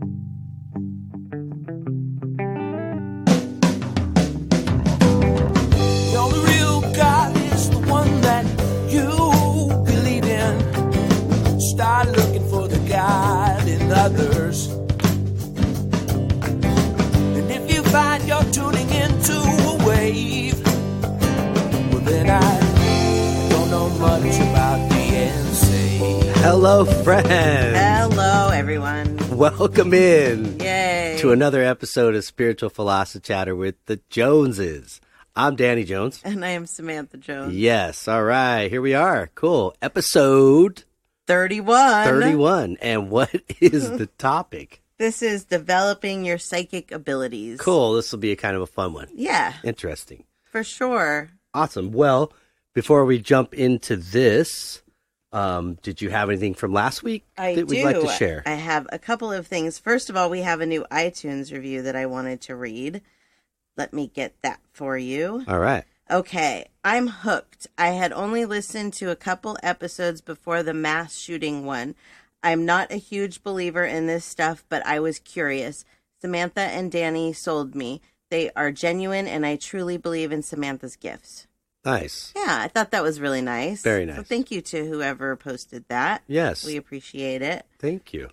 The only real God is the one that you believe in. Start looking for the God in others. And if you find you're tuning into a wave, well then I don't know much about the NC. Hello, friends. Hello, everyone. Welcome in. Yay. To another episode of Spiritual Philosophy Chatter with the Joneses. I'm Danny Jones. And I am Samantha Jones. Yes, all right. Here we are. Cool. Episode 31. And what is the topic? This is developing your psychic abilities. Cool. This will be a kind of a fun one. Yeah. Interesting. For sure. Awesome. Well, before we jump into this, did you have anything from last week that we'd like to share? I have a couple of things. First of all, we have a new iTunes review that I wanted to read. Let me get that for you. All right. Okay, I'm hooked. I had only listened to a couple episodes before the mass shooting one. I'm not a huge believer in this stuff, but I was curious. Samantha and Danny sold me. They are genuine, and I truly believe in Samantha's gifts. Nice. Yeah, I thought that was really nice. Very nice. So thank you to whoever posted that. Yes. We appreciate it. Thank you.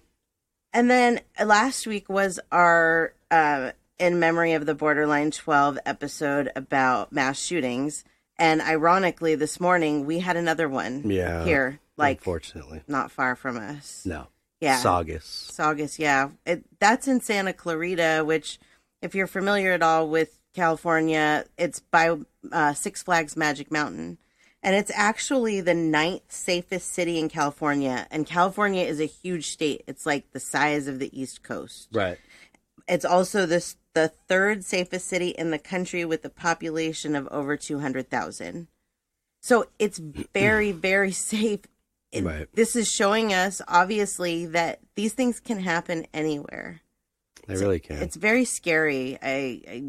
And then last week was our In Memory of the Borderline 12 episode about mass shootings. And ironically, this morning, we had another one here. Like, unfortunately. Not far from us. No. Yeah. Saugus, yeah. That's in Santa Clarita, which, if you're familiar at all with California, it's by Six Flags Magic Mountain. And it's actually the 9th safest city in California. And California is a huge state. It's like the size of the East Coast. Right. It's also the 3rd safest city in the country with a population of over 200,000. So it's very, very safe. Right. This is showing us, obviously, that these things can happen anywhere. They really can. It's very scary. I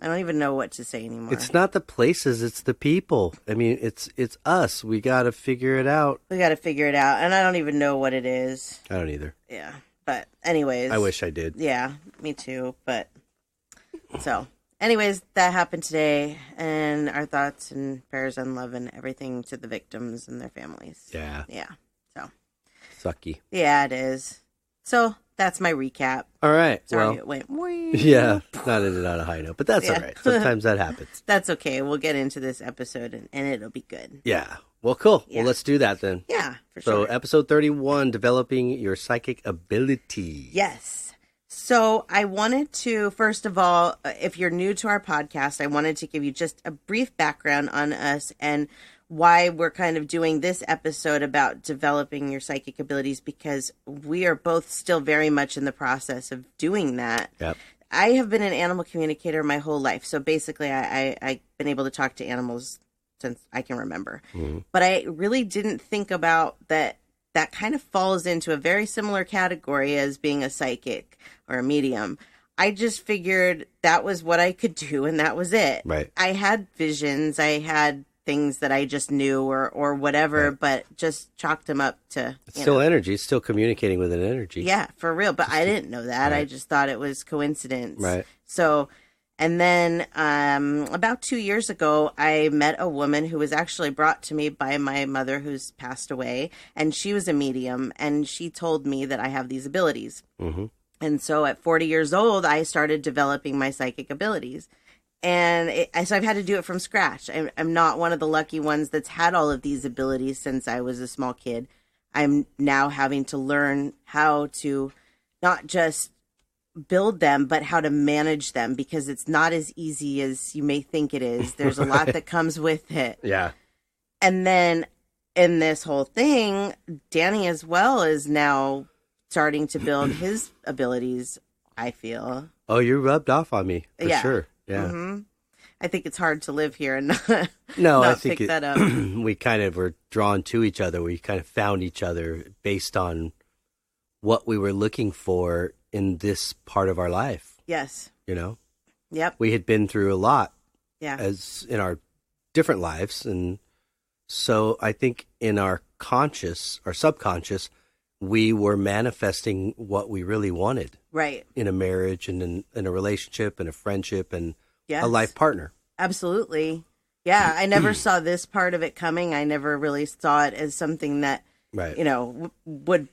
don't even know what to say anymore. It's not the places, it's the people. I mean, it's us. We got to figure it out. And I don't even know what it is. I don't either. Yeah. But anyways. I wish I did. Yeah, me too. But so anyways, that happened today, and our thoughts and prayers and love and everything to the victims and their families. Yeah. Yeah. So. Sucky. Yeah, it is. So that's my recap. All right. Sorry, it went. Wee. Yeah. Not ended on a high note, but that's all right. Sometimes that happens. That's okay. We'll get into this episode, and it'll be good. Yeah. Well, cool. Yeah. Well, let's do that then. Yeah, for sure. So episode 31, developing your psychic ability. Yes. So I wanted to, first of all, if you're new to our podcast, I wanted to give you just a brief background on us and why we're kind of doing this episode about developing your psychic abilities, because we are both still very much in the process of doing that. Yep. I have been an animal communicator my whole life. So basically, I've been able to talk to animals since I can remember. Mm-hmm. But I really didn't think about that. That kind of falls into a very similar category as being a psychic or a medium. I just figured that was what I could do, and that was it. Right. I had visions. I had things that I just knew or whatever, right. But just chalked them up to... It's still energy. It's still communicating with an energy. Yeah, for real. But I didn't know that. Right. I just thought it was coincidence. Right. So... And then about 2 years ago, I met a woman who was actually brought to me by my mother who's passed away. And she was a medium. And she told me that I have these abilities. Mm-hmm. And so at 40 years old, I started developing my psychic abilities. And so I've had to do it from scratch. I'm not one of the lucky ones that's had all of these abilities since I was a small kid. I'm now having to learn how to not just build them, but how to manage them, because it's not as easy as you may think it is. There's a lot that comes with it. Yeah. And then in this whole thing, Danny as well is now starting to build his abilities, I feel. Oh, you rubbed off on me, for sure. Yeah. Mm-hmm. I think it's hard to live here and not I think pick that up. We kind of were drawn to each other. We kind of found each other based on what we were looking for in this part of our life. Yes. You know? Yep. We had been through a lot. Yeah. As in our different lives. And so I think in our conscious or subconscious, we were manifesting what we really wanted Right. in a marriage and in a relationship and a friendship and Yes. a life partner. Absolutely. Yeah, I never saw this part of it coming. I never really saw it as something that, Right. you know, would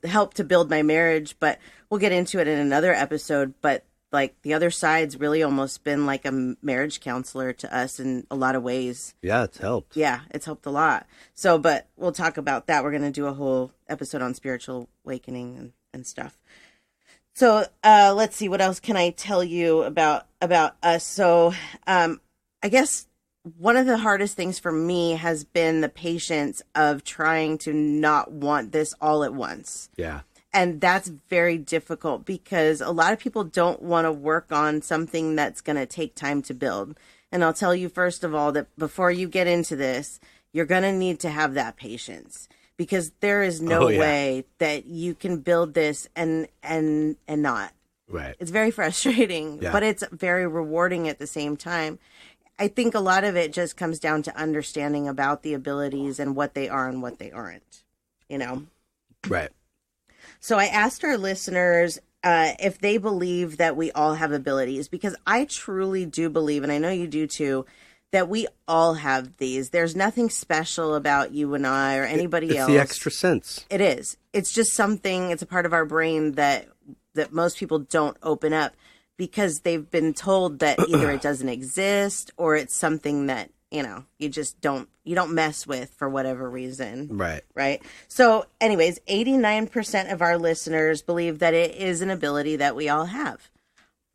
help to build my marriage, but we'll get into it in another episode. But like the other side's really almost been like a marriage counselor to us in a lot of ways. Yeah, it's helped. Yeah, it's helped a lot. So, but we'll talk about that. We're going to do a whole episode on spiritual awakening and stuff. So, let's see, what else can I tell you about us? So, I guess one of the hardest things for me has been the patience of trying to not want this all at once. Yeah. And that's very difficult because a lot of people don't want to work on something that's going to take time to build. And I'll tell you, first of all, that before you get into this, you're going to need to have that patience, because there is no way that you can build this and not. Right. It's very frustrating, but it's very rewarding at the same time. I think a lot of it just comes down to understanding about the abilities and what they are and what they aren't, you know? Right. So I asked our listeners if they believe that we all have abilities, because I truly do believe, and I know you do too, that we all have these. There's nothing special about you and I or anybody else. It's the extra sense. It is. It's just something, it's a part of our brain that most people don't open up, because they've been told that either it doesn't exist or it's something that, you know, you don't mess with for whatever reason. Right. Right. So anyways, 89% of our listeners believe that it is an ability that we all have.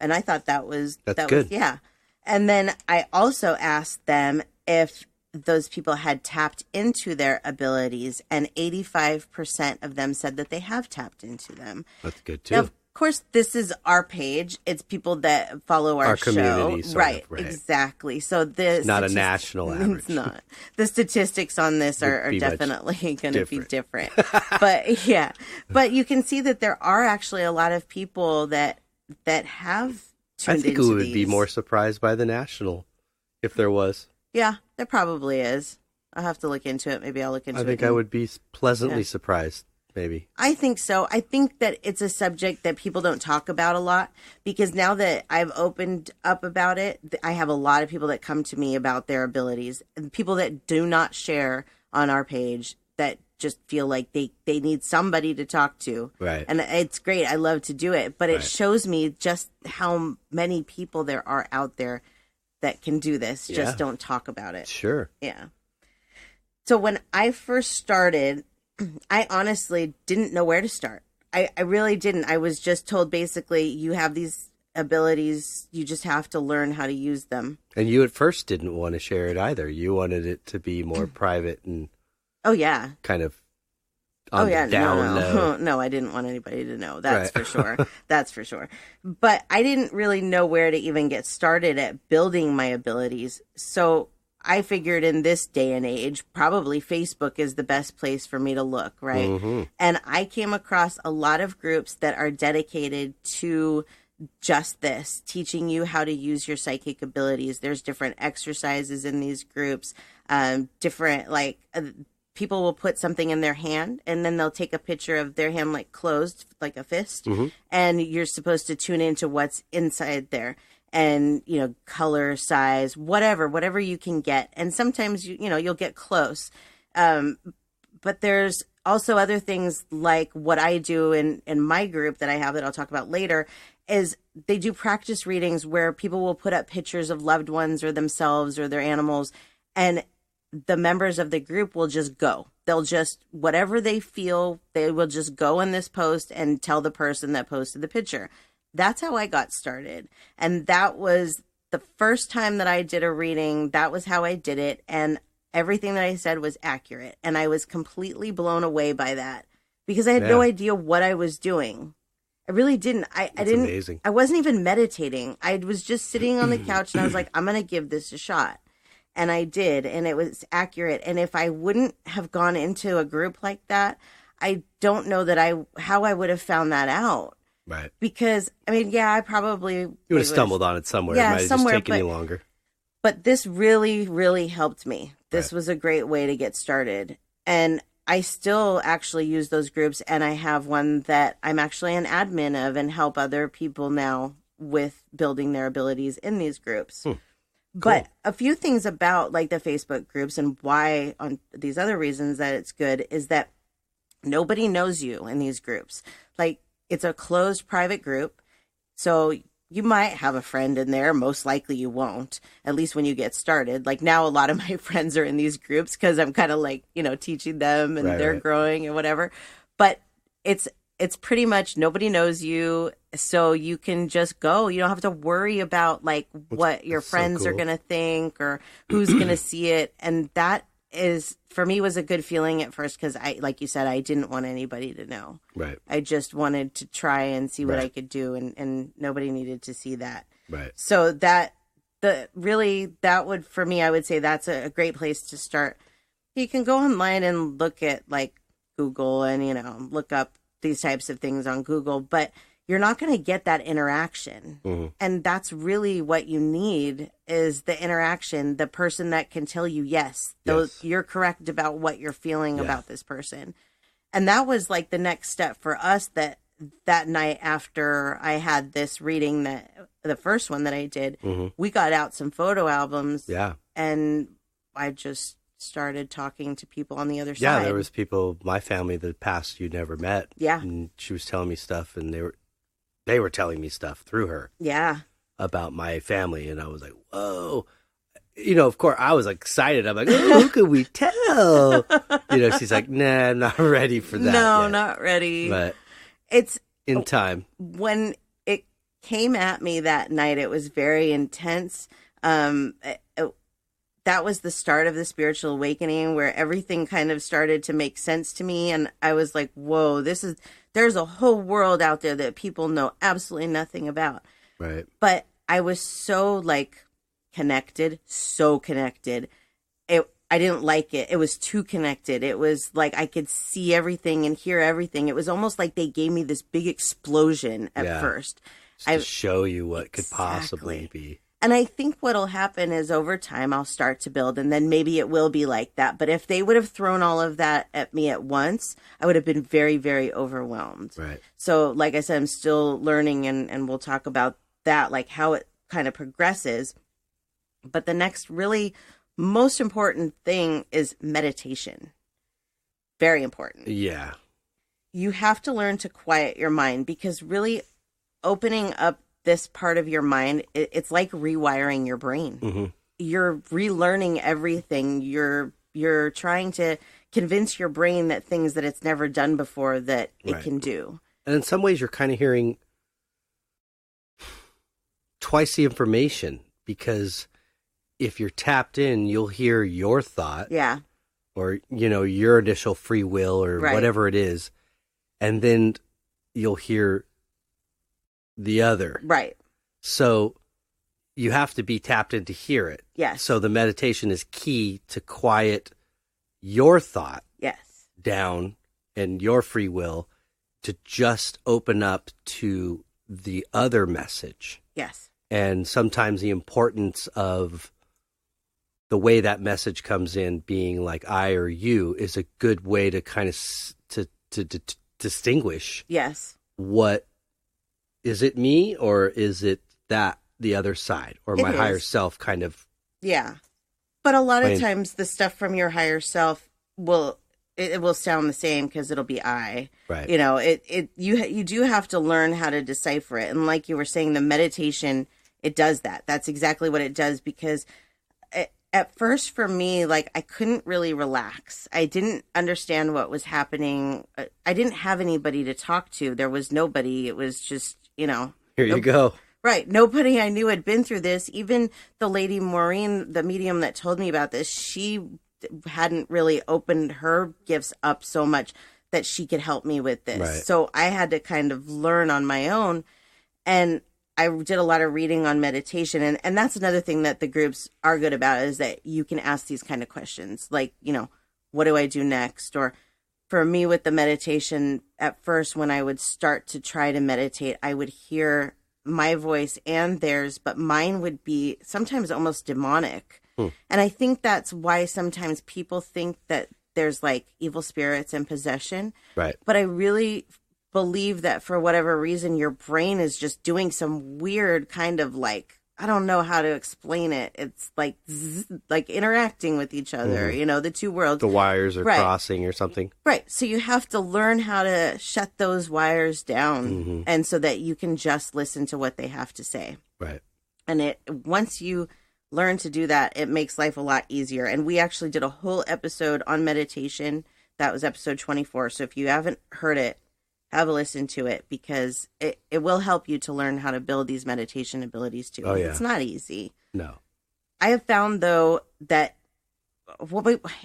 And I thought that's good. Yeah. And then I also asked them if those people had tapped into their abilities, and 85% of them said that they have tapped into them. That's good too. Now, of course, this is our page. It's people that follow our show. Community, right, right. Exactly. So it's not a national average. It's not. The statistics on this are definitely going to be different. But yeah, but you can see that there are actually a lot of people that have tuned I think into we would these. be more surprised by the national if there was. Yeah, there probably is. I'll have to look into it. Maybe I'll look into it. I think I would be pleasantly surprised. Maybe. I think so. I think that it's a subject that people don't talk about a lot, because now that I've opened up about it, I have a lot of people that come to me about their abilities, and people that do not share on our page, that just feel like they need somebody to talk to. Right. And it's great. I love to do it, but it shows me just how many people there are out there that can do this. Just don't talk about it. Sure. Yeah. So when I first started, I honestly didn't know where to start. I really didn't. I was just told, basically, you have these abilities, you just have to learn how to use them. And you at first didn't want to share it either. You wanted it to be more private and kind of on the down low. No, I didn't want anybody to know. That's for sure. That's for sure. But I didn't really know where to even get started at building my abilities. So I figured in this day and age, probably Facebook is the best place for me to look, right? Mm-hmm. And I came across a lot of groups that are dedicated to just this, teaching you how to use your psychic abilities. There's different exercises in these groups, people will put something in their hand, and then they'll take a picture of their hand like closed, like a fist, and you're supposed to tune into what's inside there. And, you know, color, size, whatever you can get. And sometimes, you'll get close. But there's also other things like what I do in my group that I have that I'll talk about later, is they do practice readings where people will put up pictures of loved ones or themselves or their animals, and the members of the group will just go. They'll just, whatever they feel, they will just go in this post and tell the person that posted the picture. That's how I got started. And that was the first time that I did a reading. That was how I did it. And everything that I said was accurate. And I was completely blown away by that, because I had no idea what I was doing. I really didn't. I didn't. Amazing. I wasn't even meditating. I was just sitting on the couch and I was like, I'm going to give this a shot. And I did. And it was accurate. And if I wouldn't have gone into a group like that, I don't know how I would have found that out. Right. Because, I probably... You would have stumbled on it somewhere. Yeah, it might have somewhere, just taken you longer. But this really, really helped me. This was a great way to get started. And I still actually use those groups, and I have one that I'm actually an admin of and help other people now with building their abilities in these groups. But a few things about like the Facebook groups and why on these other reasons that it's good is that nobody knows you in these groups. Like, it's a closed private group. So you might have a friend in there. Most likely you won't, at least when you get started. Like, now a lot of my friends are in these groups because I'm kind of like, teaching them and they're growing and whatever. But it's pretty much nobody knows you. So you can just go. You don't have to worry about like what your friends are going to think or who's going to see it. And that is, for me, was a good feeling at first because like you said, I didn't want anybody to know. Right. I just wanted to try and see what I could do, and nobody needed to see that. Right. So that would, for me, I would say that's a great place to start. You can go online and look at like Google and, look up these types of things on Google, but you're not going to get that interaction. And that's really what you need is the interaction, the person that can tell you, yes, you're correct about what you're feeling about this person. And that was like the next step for us that night after I had this reading, that the first one that I did, we got out some photo albums and I just started talking to people on the other side. Yeah, there was people, my family that passed you never met. Yeah. And she was telling me stuff and they were telling me stuff through her. Yeah. About my family. And I was like, whoa. Of course, I was excited. I'm like, oh, who could we tell? She's like, nah, I'm not ready for that. No, yet. not ready. But it's in time. When it came at me that night, it was very intense. That was the start of the spiritual awakening where everything kind of started to make sense to me. And I was like, whoa, there's a whole world out there that people know absolutely nothing about. Right. But I was so connected. I didn't like it. It was too connected. It was like I could see everything and hear everything. It was almost like they gave me this big explosion at first. Just to show you what could possibly be. And I think what'll happen is over time I'll start to build, and then maybe it will be like that. But if they would have thrown all of that at me at once, I would have been very, very overwhelmed. Right. So like I said, I'm still learning, and we'll talk about that, like how it kind of progresses. But the next really most important thing is meditation. Very important. Yeah. You have to learn to quiet your mind, because really opening up this part of your mind, it's like rewiring your brain. You're relearning everything. You're trying to convince your brain that things that it's never done before that it can do. And in some ways you're kind of hearing twice the information, because if you're tapped in, you'll hear your thought. Yeah. Or, your initial free will or whatever it is. And then you'll hear the other. Right. So you have to be tapped in to hear it. Yes. So the meditation is key to quiet your thought down and your free will to just open up to the other message. Yes. And sometimes the importance of the way that message comes in being like I or you is a good way to kind of to distinguish. Yes. What is it, me, or is it that the other side, or my higher self kind of? Yeah. But a lot of times the stuff from your higher self will sound the same because it'll be I. Right. You do have to learn how to decipher it. And like you were saying, the meditation, it does that. That's exactly what it does, because at first for me, like, I couldn't really relax. I didn't understand what was happening. I didn't have anybody to talk to. There was nobody. It was just, Here you go. Right. Nobody I knew had been through this. Even the lady Maureen, the medium that told me about this, she hadn't really opened her gifts up so much that she could help me with this. Right. So I had to kind of learn on my own. And I did a lot of reading on meditation. And that's another thing that the groups are good about, is that you can ask these kind of questions. Like, what do I do next? Or for me with the meditation, at first when I would start to try to meditate, I would hear my voice and theirs, but mine would be sometimes almost demonic. And I think that's why sometimes people think that there's like evil spirits and possession. Right. But I really believe that for whatever reason, your brain is just doing some weird kind of like, I don't know how to explain it. It's like like interacting with each other, you know, the two worlds. The wires are crossing or something. Right. So you have to learn how to shut those wires down and so that you can just listen to what they have to say. Right. And once you learn to do that, it makes life a lot easier. And we actually did a whole episode on meditation. That was episode 24. So if you haven't heard it, have a listen to it, because it will help you to learn how to build these meditation abilities too. Oh, yeah. It's not easy. No. I have found, though, that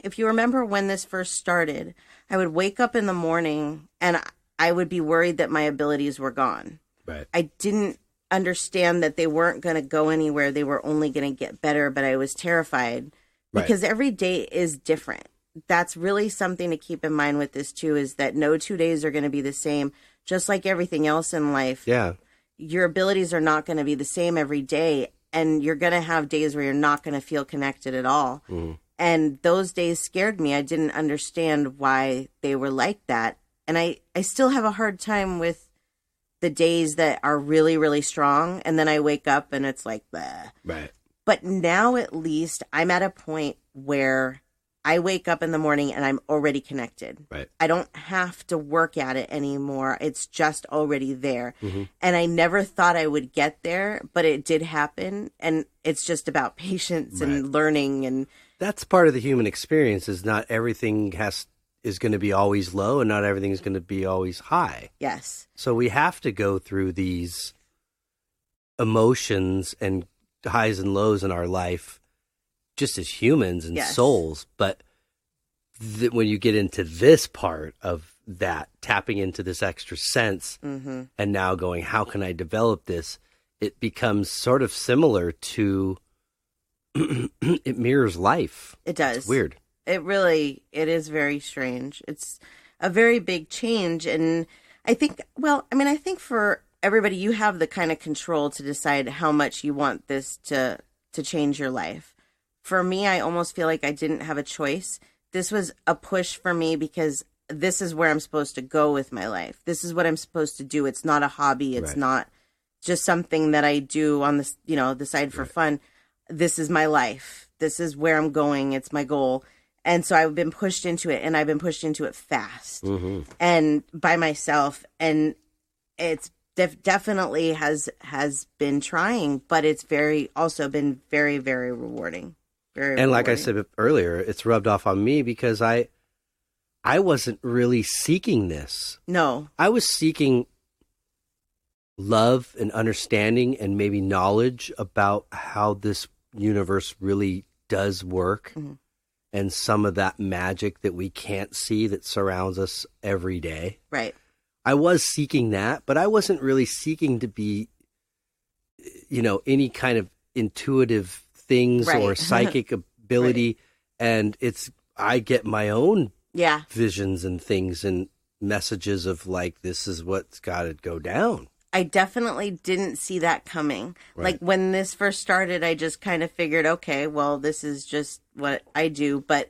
if you remember when this first started, I would wake up in the morning and I would be worried that my abilities were gone. Right. I didn't understand that they weren't going to go anywhere. They were only going to get better, but I was terrified because every day is different. That's really something to keep in mind with this too, is that no 2 days are going to be the same, just like everything else in life. Yeah. Your abilities are not going to be the same every day, and you're going to have days where you're not going to feel connected at all. And those days scared me. I didn't understand why they were like that. And I still have a hard time with the days that are really, really strong, and then I wake up and it's like, bleh. Right. But now at least I'm at a point where I wake up in the morning and I'm already connected. Right. I don't have to work at it anymore. It's just already there. And I never thought I would get there, but it did happen. And it's just about patience and learning. And that's part of the human experience, is not everything is going to be always low and not everything is going to be always high. Yes. So we have to go through these emotions and highs and lows in our life just as humans and souls. But when you get into this part of that, tapping into this extra sense and now going, how can I develop this? It becomes sort of similar to, it mirrors life. It does. It's weird. It is very strange. It's a very big change. And I think for everybody, you have the kind of control to decide how much you want this to change your life. For me, I almost feel like I didn't have a choice. This was a push for me because this is where I'm supposed to go with my life. This is what I'm supposed to do. It's not a hobby. It's not just something that I do on this, the side for fun. This is my life. This is where I'm going. It's my goal. And so I've been pushed into it, and I've been pushed into it fast and by myself. And it's definitely has been trying, but it's also been very, very rewarding. And like I said earlier, it's rubbed off on me because I wasn't really seeking this. No. I was seeking love and understanding and maybe knowledge about how this universe really does work and some of that magic that we can't see that surrounds us every day. Right. I was seeking that, but I wasn't really seeking to be, any kind of intuitive things or psychic ability. And I get my own visions and things and messages of like, this is what's got to go down. I definitely didn't see that coming. Like when this first started, I just kind of figured, okay, well, this is just what I do. But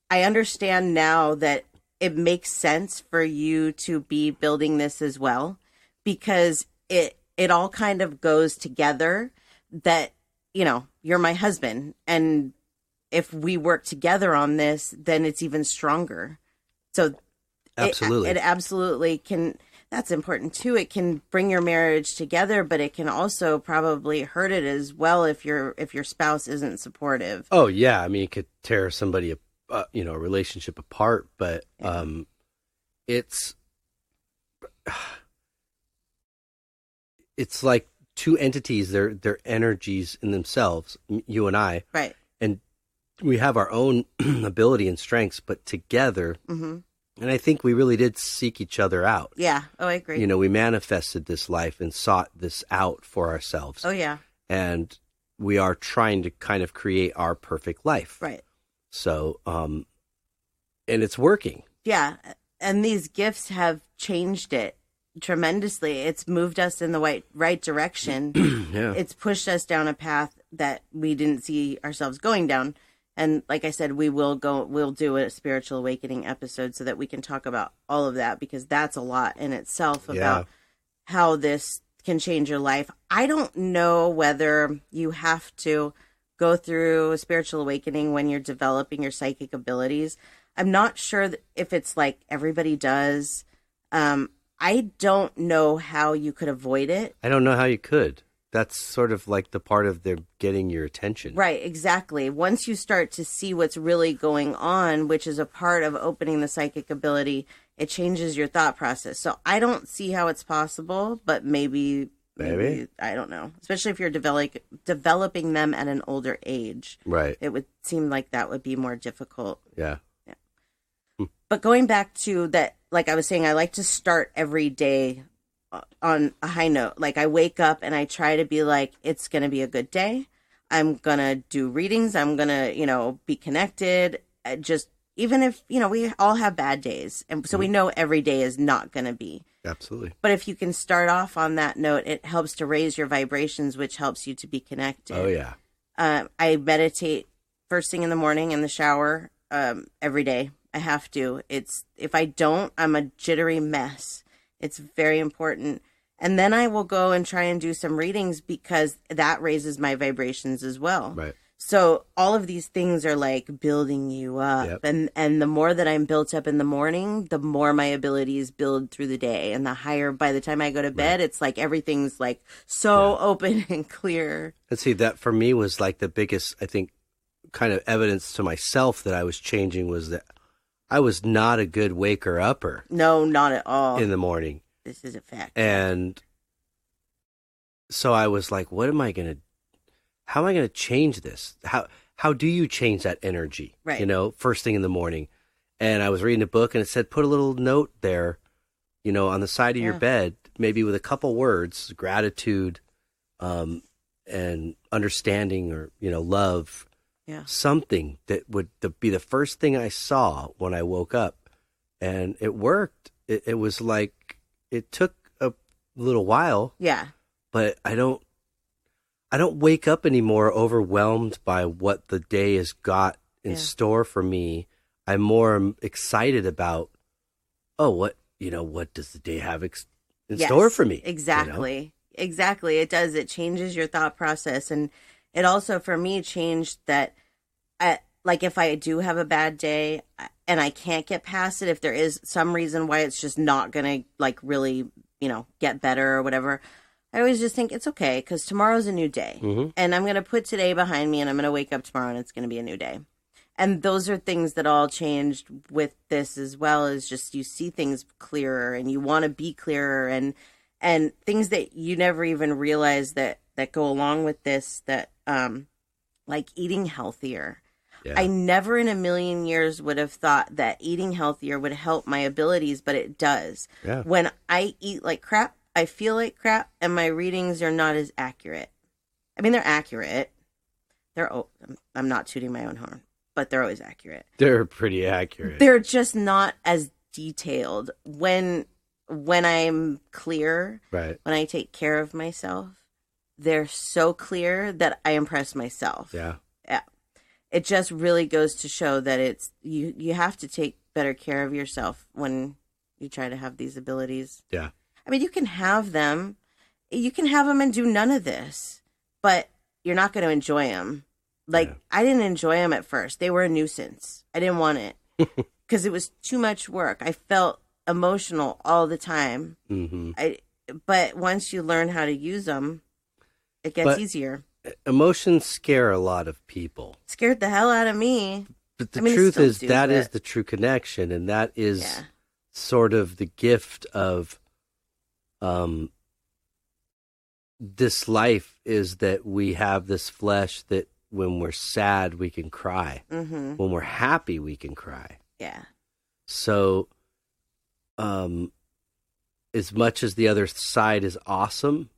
I understand now that it makes sense for you to be building this as well, because it all kind of goes together that, you're my husband. And if we work together on this, then it's even stronger. So absolutely, it absolutely can. That's important too. It can bring your marriage together, but it can also probably hurt it as well if your spouse isn't supportive. Oh yeah, I mean, it could tear somebody, a relationship apart. But it's like two entities. They're energies in themselves. You and I, right? And we have our own ability and strengths, but together. And I think we really did seek each other out. Yeah. Oh, I agree. We manifested this life and sought this out for ourselves. Oh, yeah. And we are trying to kind of create our perfect life. Right. So, and it's working. Yeah. And these gifts have changed it tremendously. It's moved us in the right direction. Yeah. It's pushed us down a path that we didn't see ourselves going down. And like I said, we'll do a spiritual awakening episode so that we can talk about all of that, because that's a lot in itself about how this can change your life. I don't know whether you have to go through a spiritual awakening when you're developing your psychic abilities. I'm not sure if it's like everybody does. I don't know how you could avoid it. I don't know how you could. That's sort of like the part of them getting your attention. Right, exactly. Once you start to see what's really going on, which is a part of opening the psychic ability, it changes your thought process. So I don't see how it's possible, but maybe I don't know. Especially if you're developing them at an older age. Right. It would seem like that would be more difficult. Yeah. But going back to that, like I was saying, I like to start every day on a high note. Like I wake up and I try to be like, it's going to be a good day. I'm going to do readings. I'm going to, be connected. Just even if, we all have bad days. And so we know every day is not going to be. Absolutely. But if you can start off on that note, it helps to raise your vibrations, which helps you to be connected. Oh, yeah. I meditate first thing in the morning in the shower every day. I have to. If I don't, I'm a jittery mess. It's very important. And then I will go and try and do some readings because that raises my vibrations as well. Right. So all of these things are like building you up. Yep. And the more that I'm built up in the morning, the more my abilities build through the day. And the higher, by the time I go to bed, it's like everything's like so open and clear. Let's see, that for me was like the biggest, I think, kind of evidence to myself that I was changing was that I was not a good waker-upper. No, not at all. In the morning. This is a fact. And so I was like, how am I going to change this? How do you change that energy? Right. First thing in the morning. And I was reading a book and it said, put a little note there, on the side of your bed, maybe with a couple words, gratitude, and understanding or, love. Yeah. Something that would be the first thing I saw when I woke up, and it worked. It was like, it took a little while. Yeah. But I don't wake up anymore overwhelmed by what the day has got in store for me. I'm more excited about, what does the day have in store for me? Exactly. Exactly. It does. It changes your thought process. And it also, for me, changed that, like, if I do have a bad day and I can't get past it, if there is some reason why it's just not going to, like, really, get better or whatever, I always just think it's okay because tomorrow's a new day. Mm-hmm. And I'm going to put today behind me and I'm going to wake up tomorrow and it's going to be a new day. And those are things that all changed with this as well, as just you see things clearer and you want to be clearer and things that you never even realized that go along with this, that like eating healthier. Yeah. I never in a million years would have thought that eating healthier would help my abilities, but it does. Yeah. When I eat like crap, I feel like crap, and my readings are not as accurate. I mean, they're accurate. I'm not tooting my own horn, but they're always accurate. They're pretty accurate. They're just not as detailed. When I'm clear, right, when I take care of myself, they're so clear that I impress myself. Yeah. Yeah. It just really goes to show that it's you have to take better care of yourself when you try to have these abilities. Yeah. I mean, you can have them. You can have them and do none of this, but you're not going to enjoy them. Like, I didn't enjoy them at first. They were a nuisance. I didn't want it because it was too much work. I felt emotional all the time. Mm-hmm. But once you learn how to use them, it gets easier. Emotions scare a lot of people. Scared the hell out of me. But the truth is that is the true connection, and that is sort of the gift of this life, is that we have this flesh that when we're sad, we can cry. Mm-hmm. When we're happy, we can cry. Yeah. So, as much as the other side is awesome,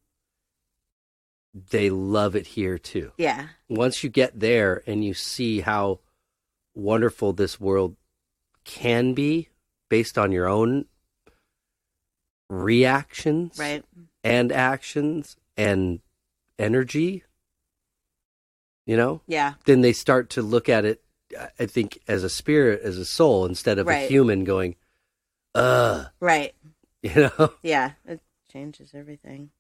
they love it here too. Yeah. Once you get there and you see how wonderful this world can be based on your own reactions, right, and actions and energy, yeah, then they start to look at it I think as a spirit, as a soul, instead of Right. a human going, Right. you know? Yeah, it changes everything.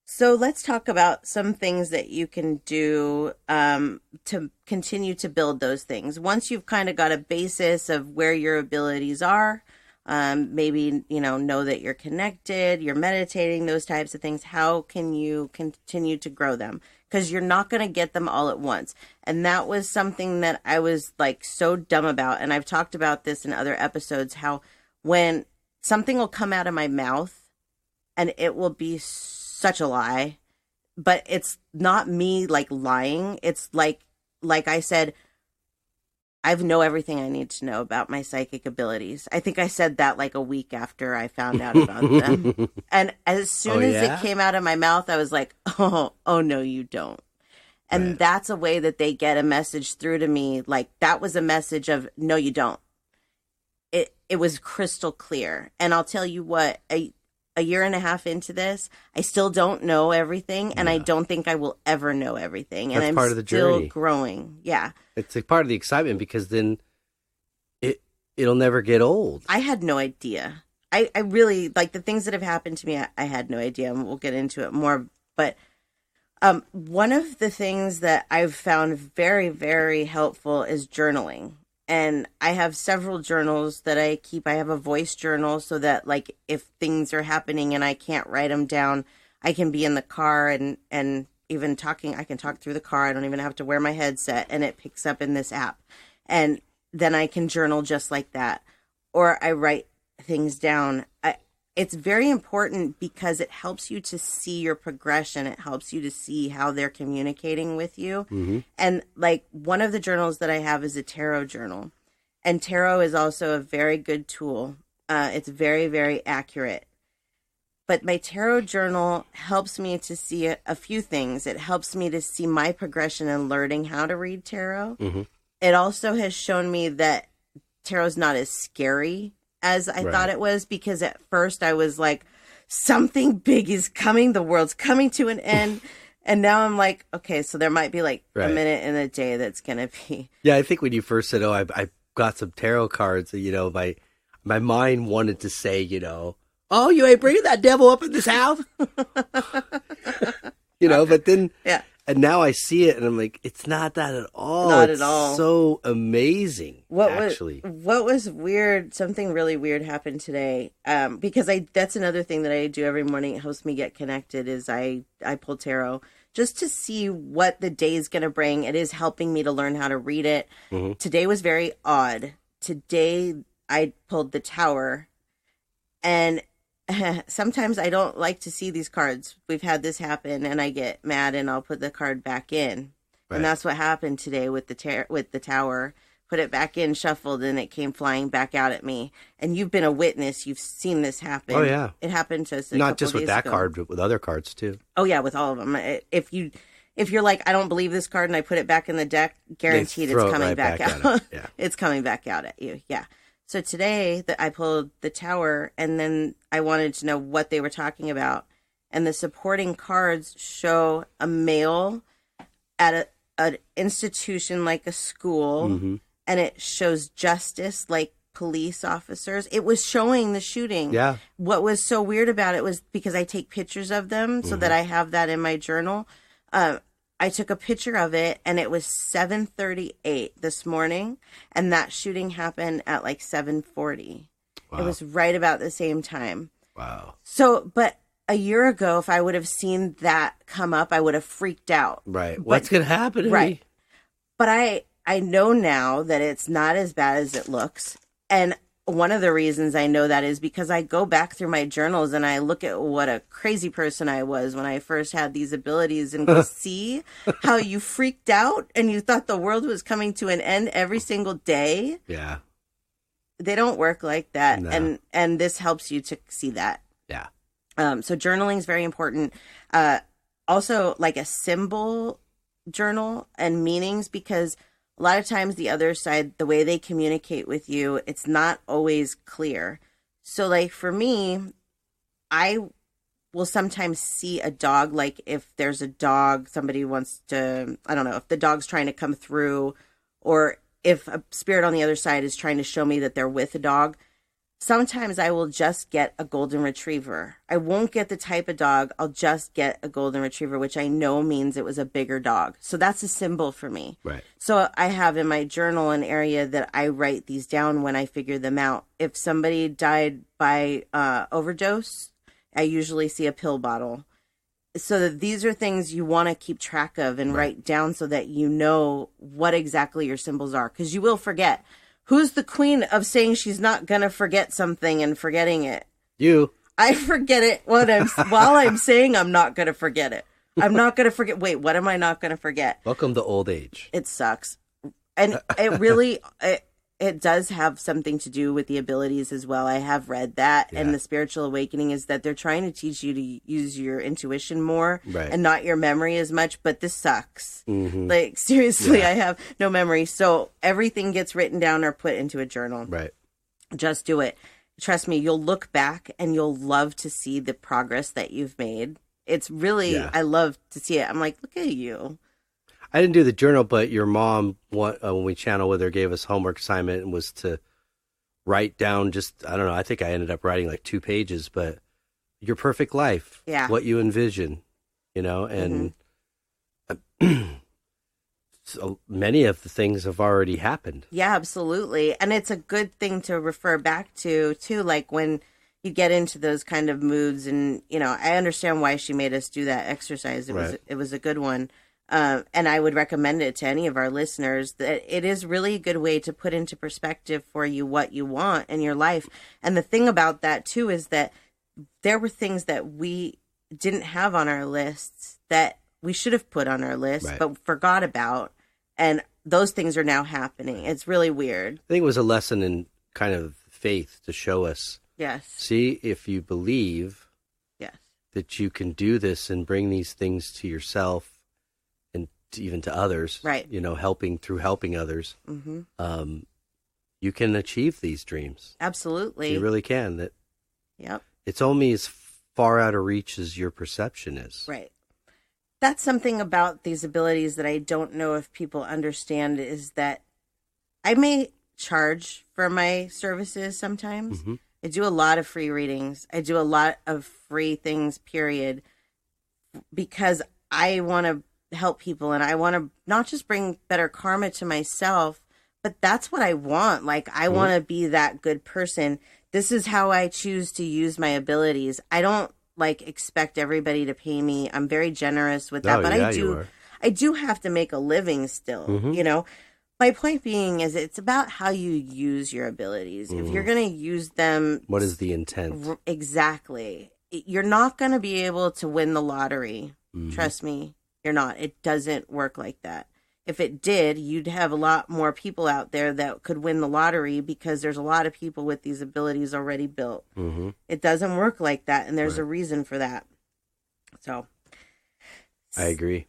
So let's talk about some things that you can do to continue to build those things. Once you've kind of got a basis of where your abilities are, maybe, know that you're connected, you're meditating, those types of things. How can you continue to grow them? Because you're not going to get them all at once. And that was something that I was like so dumb about. And I've talked about this in other episodes, how when something will come out of my mouth and it will be such a lie, but it's not me like lying. It's like I said, I know everything I need to know about my psychic abilities. I think I said that like a week after I found out about them. And as soon as it came out of my mouth, I was like, oh no, you don't. And Right. that's a way that they get a message through to me. Like that was a message of, no, you don't. It was crystal clear. And I'll tell you what, a year and a half into this, I still don't know everything, and I don't think I will ever know everything. And That's I'm part of the still journey. growing. Yeah. It's like part of the excitement, because then it'll never get old. I had no idea. I really, like, the things that have happened to me, I had no idea, and we'll get into it more. But one of the things that I've found very, very helpful is journaling. And I have several journals that I keep. I have a voice journal so that, like, if things are happening and I can't write them down, I can be in the car and even talking. I can talk through the car. I don't even have to wear my headset, and it picks up in this app. And then I can journal just like that. Or I write things down. It's very important because it helps you to see your progression. It helps you to see how they're communicating with you. Mm-hmm. And like one of the journals that I have is a tarot journal. And tarot is also a very good tool. It's very, very accurate. But my tarot journal helps me to see a few things. It helps me to see my progression in learning how to read tarot. Mm-hmm. It also has shown me that tarot's not as scary as I thought it was, because at first I was like, something big is coming. The world's coming to an end. And now I'm like, okay, so there might be like a minute in a day that's going to be. Yeah, I think when you first said, I got some tarot cards, my mind wanted to say, oh, you ain't bringing that devil up in this house? But then, and now I see it and I'm like, it's not that at all. Not it's at all. So amazing, actually. What was weird, something really weird happened today, because that's another thing that I do every morning. It helps me get connected is I pull tarot just to see what the day is going to bring. It is helping me to learn how to read it. Mm-hmm. Today was very odd. Today I pulled the Tower, and sometimes I don't like to see these cards. We've had this happen, and I get mad, and I'll put the card back in. Right. And that's what happened today with the Tower. Put it back in, shuffled, and it came flying back out at me. And you've been a witness. You've seen this happen. Oh, yeah. It happened to us not just with that ago. card, but with other cards, too. Oh, yeah, with all of them. If you're like, I don't believe this card, and I put it back in the deck, guaranteed it's coming back out. Yeah. It's coming back out at you. Yeah. So today I pulled the Tower, and then I wanted to know what they were talking about. And the supporting cards show a male at an institution like a school, mm-hmm. and it shows justice like police officers. It was showing the shooting. Yeah. What was so weird about it was because I take pictures of them so mm-hmm. that I have that in my journal. I took a picture of it, and it was 7:38 this morning, and that shooting happened at like 7:40. Wow. It was right about the same time. Wow. So, but a year ago, if I would have seen that come up, I would have freaked out. Right. What's going to happen to me? But I know now that it's not as bad as it looks. And one of the reasons I know that is because I go back through my journals and I look at what a crazy person I was when I first had these abilities and go see how you freaked out and you thought the world was coming to an end every single day. Yeah. They don't work like that. No. And this helps you to see that. Yeah. So journaling is very important. Also like a symbol journal and meanings, because a lot of times the other side, the way they communicate with you, it's not always clear. So like for me, I will sometimes see a dog, like if there's a dog, somebody wants to, I don't know, if the dog's trying to come through, or if a spirit on the other side is trying to show me that they're with a dog, sometimes I will just get a golden retriever. I won't get the type of dog. I'll just get a golden retriever, which I know means it was a bigger dog. So that's a symbol for me. Right. So I have in my journal an area that I write these down when I figure them out. If somebody died by overdose, I usually see a pill bottle. So that these are things you want to keep track of and write down so that you know what exactly your symbols are. Because you will forget. Who's the queen of saying she's not going to forget something and forgetting it? You. I forget it while I'm saying I'm not going to forget it. I'm not going to forget. Wait, what am I not going to forget? Welcome to old age. It sucks. And it really, it does have something to do with the abilities as well. I have read that. Yeah. And the spiritual awakening is that they're trying to teach you to use your intuition more and not your memory as much. But this sucks. Mm-hmm. Like, seriously, I have no memory. So everything gets written down or put into a journal. Right. Just do it. Trust me, you'll look back and you'll love to see the progress that you've made. It's really, I love to see it. I'm like, look at you. I didn't do the journal, but your mom, when we channeled with her, gave us homework assignment and was to write down I don't know, I think I ended up writing like 2 pages, but your perfect life, what you envision, and so many of the things have already happened. Yeah, absolutely. And it's a good thing to refer back to, too, like when you get into those kind of moods. And, I understand why she made us do that exercise. It was a good one. And I would recommend it to any of our listeners that it is really a good way to put into perspective for you what you want in your life. And the thing about that, too, is that there were things that we didn't have on our lists that we should have put on our list, but forgot about. And those things are now happening. It's really weird. I think it was a lesson in kind of faith to show us. Yes. See, if you believe that you can do this and bring these things to yourself, even to others, helping others, you can achieve these dreams. Absolutely. You really can. It's only as far out of reach as your perception is. Right. That's something about these abilities that I don't know if people understand, is that I may charge for my services sometimes. Mm-hmm. I do a lot of free readings. I do a lot of free things, period, because I want to help people, and I want to not just bring better karma to myself, but that's what I want. Like, I want to be that good person. This is how I choose to use my abilities. I don't expect everybody to pay me. I'm very generous with that, but I do have to make a living still. Mm-hmm. My point being is it's about how you use your abilities. If you're going to use them, what is the intent? Exactly. You're not going to be able to win the lottery. Trust me. You're not. It doesn't work like that. If it did, you'd have a lot more people out there that could win the lottery, because there's a lot of people with these abilities already built. Mm-hmm. It doesn't work like that, and there's a reason for that. So, I agree.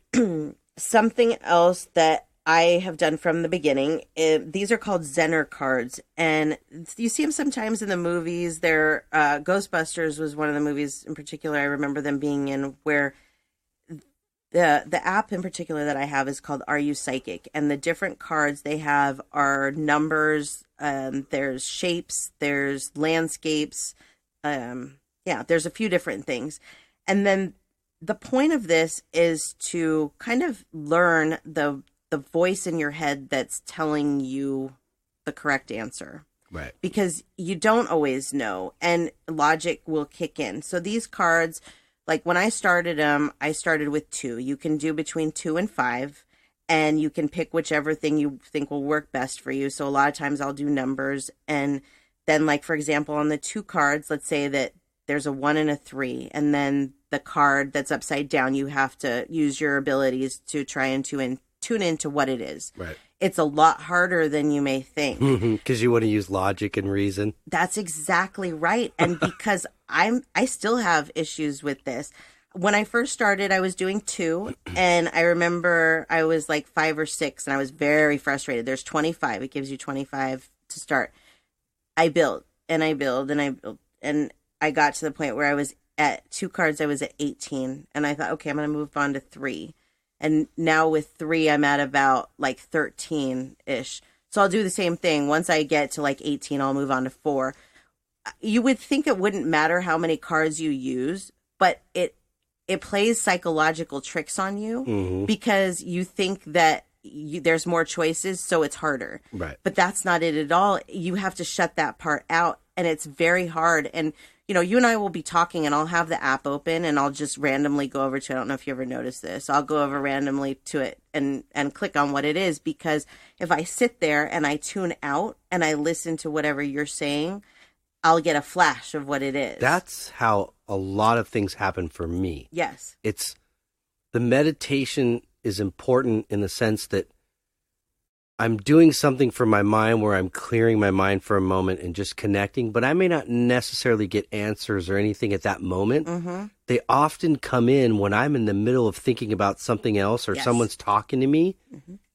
Something else that I have done from the beginning, these are called Zener cards, and you see them sometimes in the movies. Ghostbusters was one of the movies in particular I remember them being in, where the app in particular that I have is called Are You Psychic? And the different cards they have are numbers, there's shapes, there's landscapes, there's a few different things. And then the point of this is to kind of learn the voice in your head that's telling you the correct answer. Right. Because you don't always know, and logic will kick in. So these cards, like when I started them, I started with 2. You can do between 2 and 5, and you can pick whichever thing you think will work best for you. So a lot of times I'll do numbers. And then, like, for example, on the 2 cards, let's say that there's a 1 and a 3. And then the card that's upside down, you have to use your abilities to try and tune into what it is. Right. It's a lot harder than you may think. Because you want to use logic and reason. That's exactly right. And because I still have issues with this. When I first started, I was doing 2. And I remember I was like 5 or 6, and I was very frustrated. There's 25. It gives you 25 to start. I built and I built and I built. And I got to the point where I was at 2 cards, I was at 18. And I thought, okay, I'm going to move on to 3. And now with 3, I'm at about like 13-ish. So I'll do the same thing. Once I get to like 18, I'll move on to 4. You would think it wouldn't matter how many cards you use, but it plays psychological tricks on you because you think that there's more choices, so it's harder. Right. But that's not it at all. You have to shut that part out, and it's very hard. And, you know, you and I will be talking, and I'll have the app open, and I'll just randomly go over to, I don't know if you ever noticed this, I'll go over randomly to it and click on what it is, because if I sit there and I tune out and I listen to whatever you're saying, I'll get a flash of what it is. That's how a lot of things happen for me. Yes. It's the meditation is important in the sense that I'm doing something for my mind where I'm clearing my mind for a moment and just connecting, but I may not necessarily get answers or anything at that moment. They often come in when I'm in the middle of thinking about something else or someone's talking to me,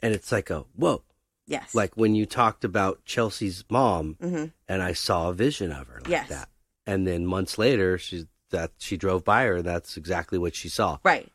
and it's like a, whoa. Yes. Like when you talked about Chelsea's mom, and I saw a vision of her like that. And then months later, she drove by her, and that's exactly what she saw. Right.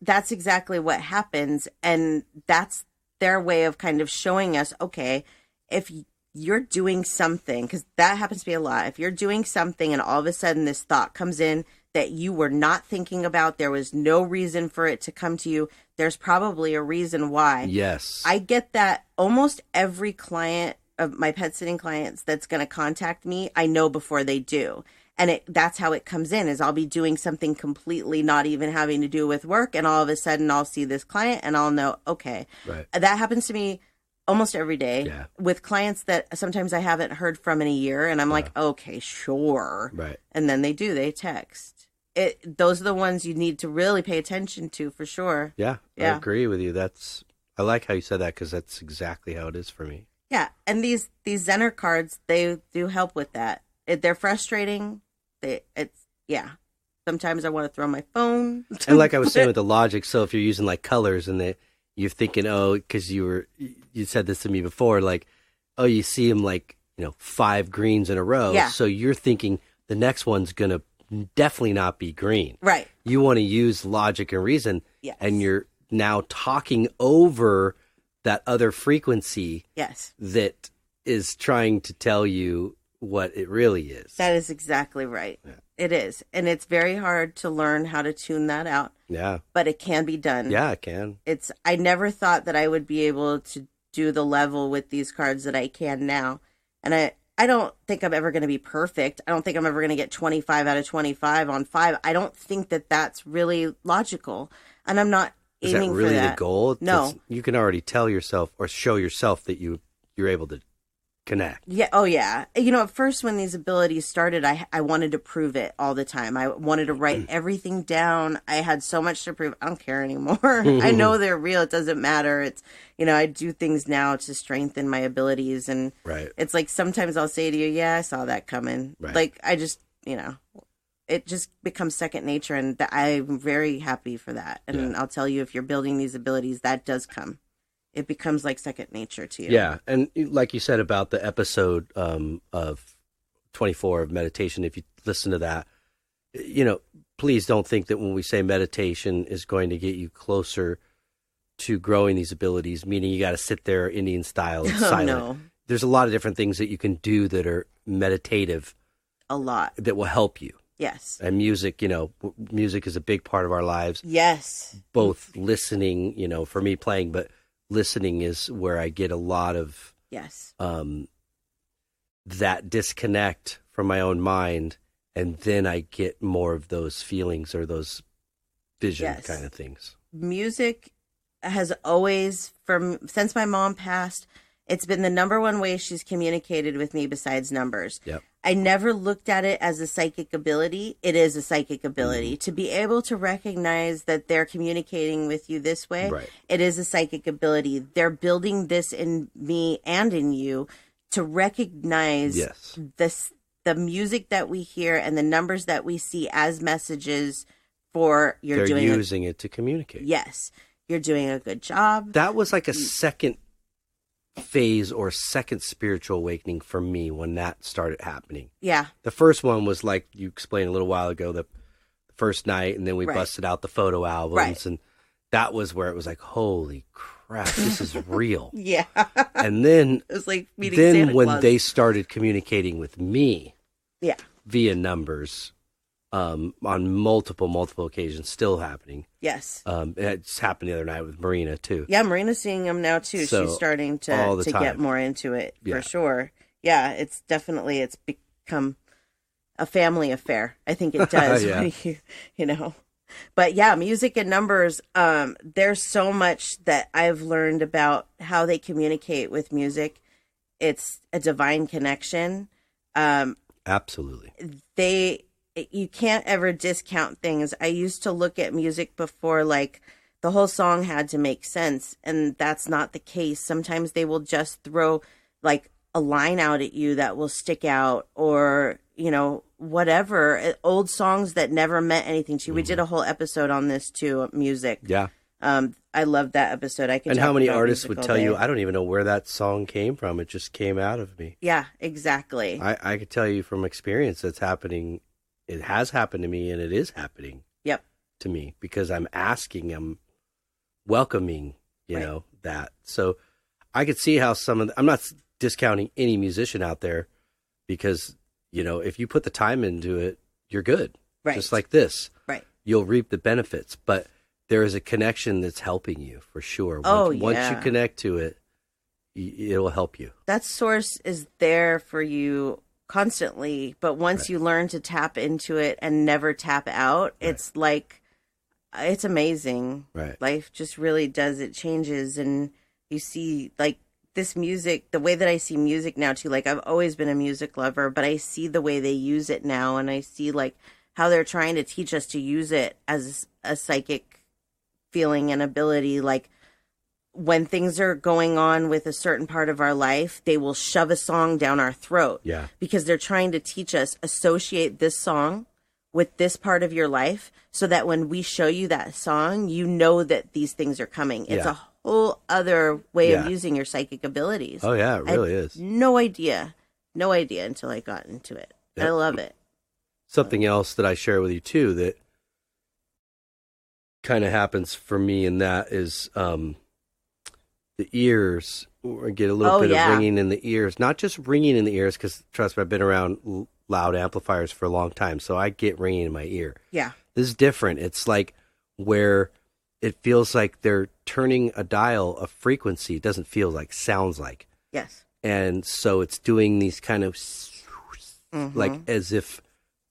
That's exactly what happens, and that's their way of kind of showing us, okay, if you're doing something, because that happens to be a lot, if you're doing something and all of a sudden this thought comes in that you were not thinking about, there was no reason for it to come to you, there's probably a reason why. Yes. I get that almost every client of my pet sitting clients that's going to contact me, I know before they do. And that's how it comes in, is I'll be doing something completely not even having to do with work, and all of a sudden I'll see this client and I'll know, okay. Right. That happens to me almost every day with clients that sometimes I haven't heard from in a year, and I'm like, okay, sure. Right. And then they text. Those are the ones you need to really pay attention to, for sure. Yeah, I agree with you. I like how you said that, because that's exactly how it is for me. Yeah, and these Zener cards, they do help with that. They're frustrating. Sometimes I want to throw my phone. And like I was saying with the logic, so if you're using like colors and you're thinking, oh, because you said this to me before, like, oh, you see them like, 5 greens in a row. Yeah. So you're thinking the next one's going to definitely not be green. Right. You want to use logic and reason. Yes. And you're now talking over that other frequency. Yes. That is trying to tell you what it really is. That is exactly right. Yeah. It is. And it's very hard to learn how to tune that out. Yeah. But it can be done. Yeah, it can. I never thought that I would be able to do the level with these cards that I can now. And I don't think I'm ever going to be perfect. I don't think I'm ever going to get 25 out of 25 on 5. I don't think that that's really logical. And I'm not aiming for that. Is that really the goal? No. You can already tell yourself or show yourself that you're able to connect. Yeah. Oh, yeah. At first when these abilities started, I wanted to prove it all the time. I wanted to write everything down. I had so much to prove. I don't care anymore. I know they're real. It doesn't matter. It's, I do things now to strengthen my abilities. And it's like sometimes I'll say to you, yeah, I saw that coming. Right. Like I just, it just becomes second nature. And I'm very happy for that. And I'll tell you, if you're building these abilities, that does come. It becomes like second nature to you. Yeah. And like you said about the episode of 24 of meditation, if you listen to that, please don't think that when we say meditation is going to get you closer to growing these abilities, meaning you got to sit there Indian style and silent. No. There's a lot of different things that you can do that are meditative. A lot. That will help you. Yes. And music, music is a big part of our lives. Yes. Both listening, for me playing, but listening is where I get a lot of that disconnect from my own mind, and then I get more of those feelings or those vision kind of things. Music has always, since my mom passed, it's been the number one way she's communicated with me besides numbers. Yep. I never looked at it as a psychic ability. It is a psychic ability. To be able to recognize that they're communicating with you this way, it is a psychic ability. They're building this in me and in you to recognize the music that we hear and the numbers that we see as messages for they're using it to communicate. Yes. You're doing a good job. That was like a second phase or second spiritual awakening for me when that started happening. Yeah. The first one was like you explained a little while ago, the first night, and then we busted out the photo albums, and that was where it was like, holy crap. crap, this is real. Yeah. And then it was like meeting Santa when Claus. they started communicating with me, yeah, via numbers, on multiple occasions, still happening. Yes. It's happened the other night with Marina too. Yeah, Marina's seeing them now too. So, she's starting to get more into it for sure. Yeah, it's become a family affair. I think it does. Yeah. you know. But yeah, music and numbers, there's so much that I've learned about how they communicate with music. It's a divine connection. Absolutely. You can't ever discount things. I used to look at music before like the whole song had to make sense, and that's not the case. Sometimes they will just throw like a line out at you that will stick out, or, you know, whatever. Old songs that never meant anything to you. We did a whole episode on this too, music. Yeah. I love that episode. I could. And how many artists would tell you, I don't even know where that song came from. It just came out of me. Yeah, exactly. I could tell you from experience that's happening. It has happened to me, and it is happening. Yep. To me, because I'm asking, I'm welcoming, you know, that. So I could see how I'm not discounting any musician out there, because, you know, if you put the time into it, you're good. Right. Just like this. Right. You'll reap the benefits, but there is a connection that's helping you for sure. Once you connect to it, it'll help you. That source is there for you constantly, but once you learn to tap into it and never tap out, it's like, it's amazing. Right. Life just really does. It changes, and you see like this music, the way that I see music now too, like I've always been a music lover, but I see the way they use it now, and I see like how they're trying to teach us to use it as a psychic feeling and ability. Like when things are going on with a certain part of our life, they will shove a song down our throat. Yeah. Because they're trying to teach us, associate this song with this part of your life, so that when we show you that song, you know that these things are coming. It's a whole other way of using your psychic abilities. Oh yeah, it really is. No idea until I got into it. Yep. I love it. Something else that I share with you too that kind of happens for me, and that is the ears. I get a little bit of ringing in the ears. Not just ringing in the ears, because trust me, I've been around loud amplifiers for a long time, so I get ringing in my ear. Yeah. This is different. It's like where it feels like they're turning a dial of frequency. It doesn't feel like, sounds like. Yes. And so it's doing these kind of like as if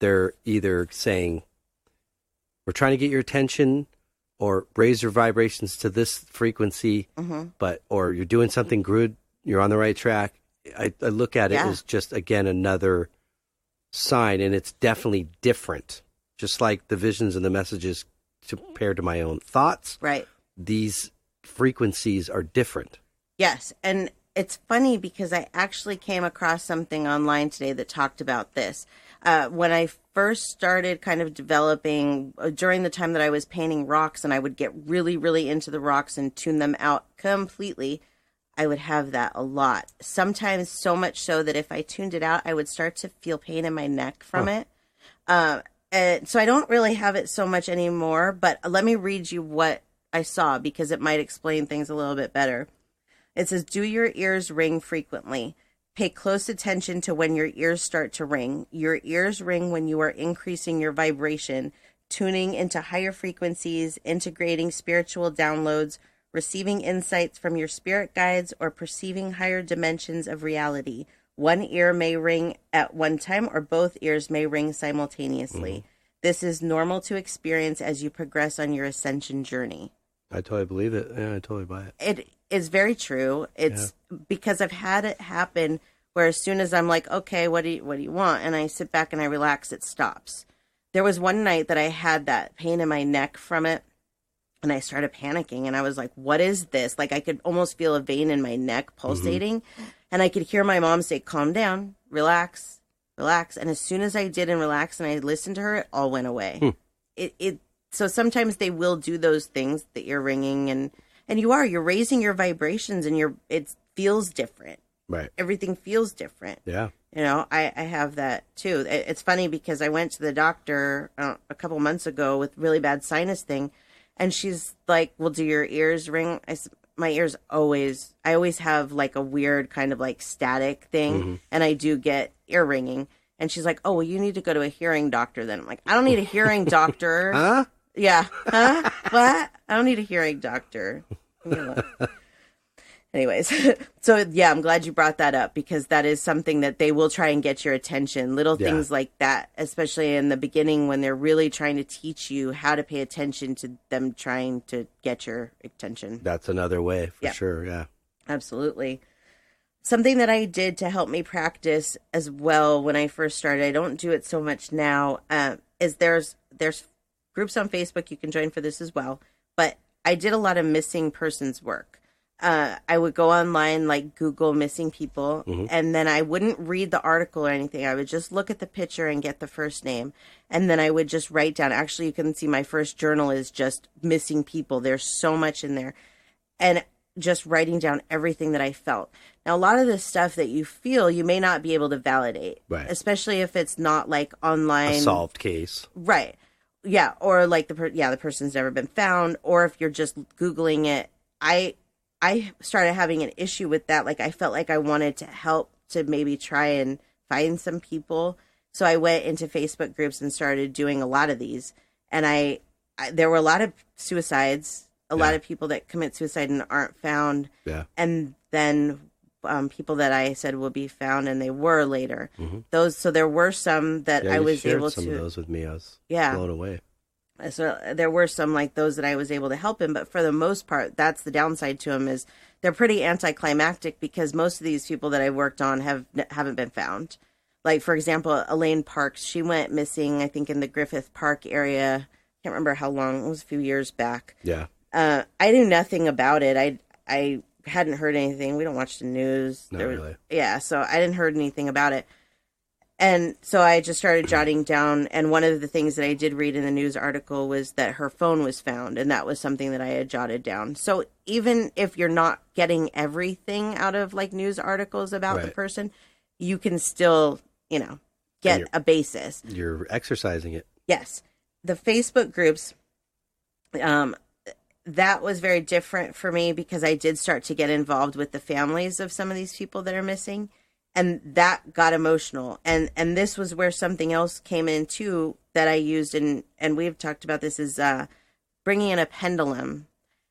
they're either saying, we're trying to get your attention, or raise your vibrations to this frequency, or you're doing something good, you're on the right track. I look at it as just, again, another sign, and it's definitely different. Just like the visions and the messages compared to my own thoughts. Right. These frequencies are different. Yes. And it's funny because I actually came across something online today that talked about this. When I first started kind of developing, during the time that I was painting rocks, and I would get really, really into the rocks and tune them out completely, I would have that a lot. Sometimes so much so that if I tuned it out, I would start to feel pain in my neck from it. And so I don't really have it so much anymore, but let me read you what I saw, because it might explain things a little bit better. It says, do your ears ring frequently? Pay close attention to when your ears start to ring. Your ears ring when you are increasing your vibration, tuning into higher frequencies, integrating spiritual downloads, receiving insights from your spirit guides, or perceiving higher dimensions of reality. One ear may ring at one time, or both ears may ring simultaneously. This is normal to experience as you progress on your ascension journey. I totally believe it. Yeah, I totally buy it. It is very true. It's because I've had it happen where as soon as I'm like, okay, what do you want? And I sit back and I relax, it stops. There was one night that I had that pain in my neck from it, and I started panicking, and I was like, what is this? Like I could almost feel a vein in my neck pulsating, and I could hear my mom say, calm down, relax, relax. And as soon as I did and relaxed and I listened to her, it all went away. So sometimes they will do those things, the ear ringing, and you're raising your vibrations, and it feels different. Right. Everything feels different. Yeah. You know, I have that too. It's funny because I went to the doctor a couple months ago with really bad sinus thing, and she's like, well, do your ears ring? my ears I always have like a weird kind of like static thing, and I do get ear ringing. And she's like, "Oh, well, you need to go to a hearing doctor then." I'm like, "I don't need a hearing doctor." Huh? Yeah. Huh? What? I don't need a hearing doctor. Anyways, so yeah, I'm glad you brought that up, because that is something that they will try and get your attention. Little things like that, especially in the beginning when they're really trying to teach you how to pay attention to them trying to get your attention. That's another way for sure. Yeah, absolutely. Something that I did to help me practice as well when I first started, I don't do it so much now, is there's groups on Facebook you can join for this as well. But I did a lot of missing persons work. I would go online, like Google missing people, and then I wouldn't read the article or anything. I would just look at the picture and get the first name. And then I would just write down. Actually, you can see my first journal is just missing people. There's so much in there. And just writing down everything that I felt. Now, a lot of this stuff that you feel, you may not be able to validate, especially if it's not like online. A solved case. Right. Yeah. Or like the person's never been found. Or if you're just Googling it. I started having an issue with that. Like, I felt like I wanted to help to maybe try and find some people. So I went into Facebook groups and started doing a lot of these. And there were a lot of suicides, a lot of people that commit suicide and aren't found. Yeah. And then people that I said will be found, and they were later. So there were some that I was able to. Some of those with me, I was blown away. So there were some like those that I was able to help him, but for the most part, that's the downside to them, is they're pretty anticlimactic, because most of these people that I worked on haven't been found. Like, for example, Elaine Parks, she went missing, I think, in the Griffith Park area. Can't remember how long. It was a few years back. Yeah. I knew nothing about it. I hadn't heard anything. We don't watch the news. Not really. Yeah, so I didn't heard anything about it. And so I just started jotting down, and one of the things that I did read in the news article was that her phone was found, and that was something that I had jotted down. So even if you're not getting everything out of like news articles about the person, you can still, get a basis. You're exercising it. Yes. The Facebook groups, that was very different for me, because I did start to get involved with the families of some of these people that are missing. And that got emotional. And this was where something else came in too that I used. And we've talked about this, is bringing in a pendulum.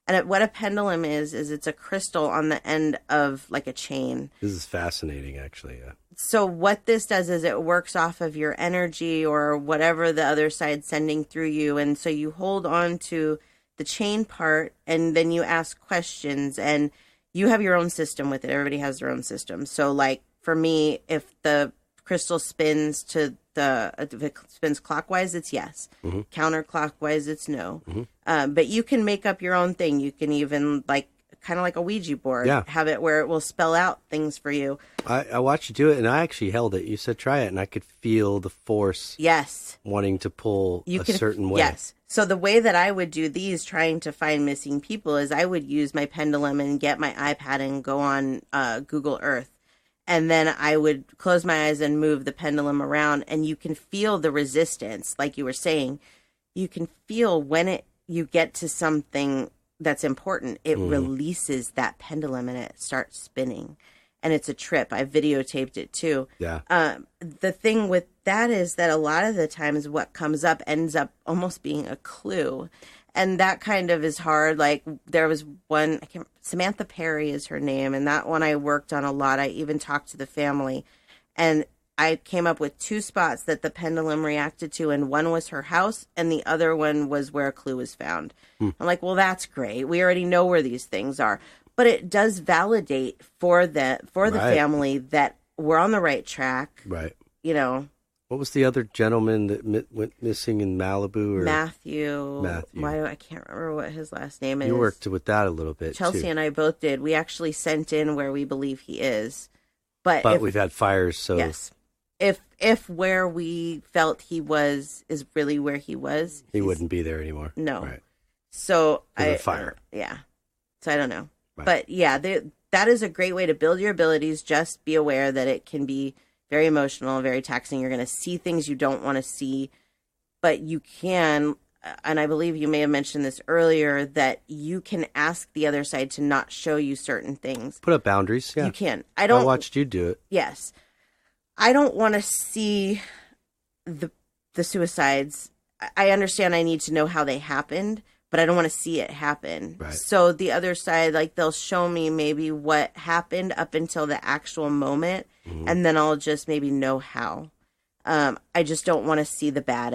And what a pendulum is it's a crystal on the end of like a chain. This is fascinating, actually. Yeah. So what this does is it works off of your energy or whatever the other side's sending through you. And so you hold on to the chain part, and then you ask questions, and you have your own system with it. Everybody has their own system. So like, for me, if the crystal spins if it spins clockwise, it's yes. Counterclockwise, it's no. But you can make up your own thing. You can even kind of like a Ouija board, have it where it will spell out things for you. I watched you do it, and I actually held it. You said try it, and I could feel the force. Yes. Wanting to pull certain way. Yes. So the way that I would do these, trying to find missing people, is I would use my pendulum and get my iPad and go on Google Earth. And then I would close my eyes and move the pendulum around, and you can feel the resistance, like you were saying. You can feel when you get to something that's important, it releases that pendulum and it starts spinning. And it's a trip. I videotaped it too. Yeah. The thing with that is that a lot of the times what comes up ends up almost being a clue. And that kind of is hard. Like, there was one, Samantha Perry is her name, and that one I worked on a lot. I even talked to the family, and I came up with 2 spots that the pendulum reacted to, and one was her house, and the other one was where a clue was found. I'm like, well, that's great. We already know where these things are. But it does validate for the family that we're on the right track. Right. What was the other gentleman that went missing in Malibu? Matthew. I can't remember what his last name is. You worked with that a little bit, Chelsea too. and I both did. We actually sent in where we believe he is. But we've had fires, so... Yes. If where we felt he was is really where he was... He wouldn't be there anymore. No. Right. So fire. Yeah. So I don't know. Right. But yeah, that is a great way to build your abilities. Just be aware that it can be very emotional, very taxing. You're going to see things you don't want to see, but you can and I believe you may have mentioned this earlier, that you can ask the other side to not show you certain things. Put up boundaries, yeah. You can. I watched you do it. Yes. I don't want to see the suicides. I understand I need to know how they happened, but I don't want to see it happen. Right. So the other side, like, they'll show me maybe what happened up until the actual moment, and then I'll just maybe know how. I just don't want to see the bad.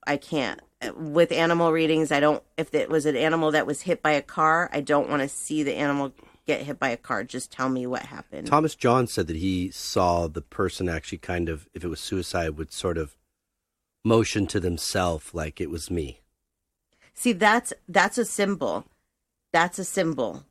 I can't. With animal readings, if it was an animal that was hit by a car, I don't want to see the animal get hit by a car. Just tell me what happened. Thomas John said that he saw the person actually kind of, if it was suicide, would sort of motion to themselves like it was me. See, that's a symbol. That's a symbol.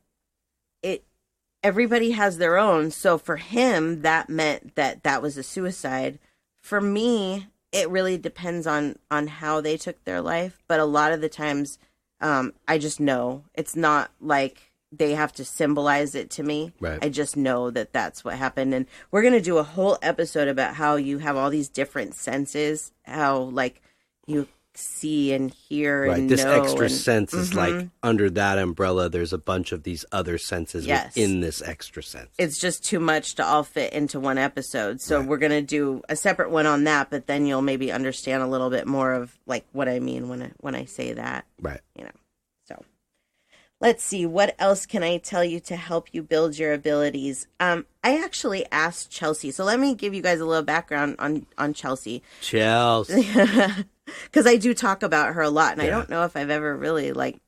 Everybody has their own. So for him, that meant that was a suicide. For me, it really depends on how they took their life. But a lot of the times, I just know. It's not like they have to symbolize it to me. Right. I just know that that's what happened. And we're going to do a whole episode about how you have all these different senses, how, like, you see and hear and this know. extra sense is like under that umbrella, there's a bunch of these other senses within this extra sense. It's just too much to all fit into one episode. So we're going to do a separate one on that, but then you'll maybe understand a little bit more of, like, what I mean when I say that. Right. You know. So let's see, what else can I tell you to help you build your abilities? I actually asked Chelsea. So let me give you guys a little background on Chelsea. Chelsea. Because I do talk about her a lot, and I don't know if I've ever really, like,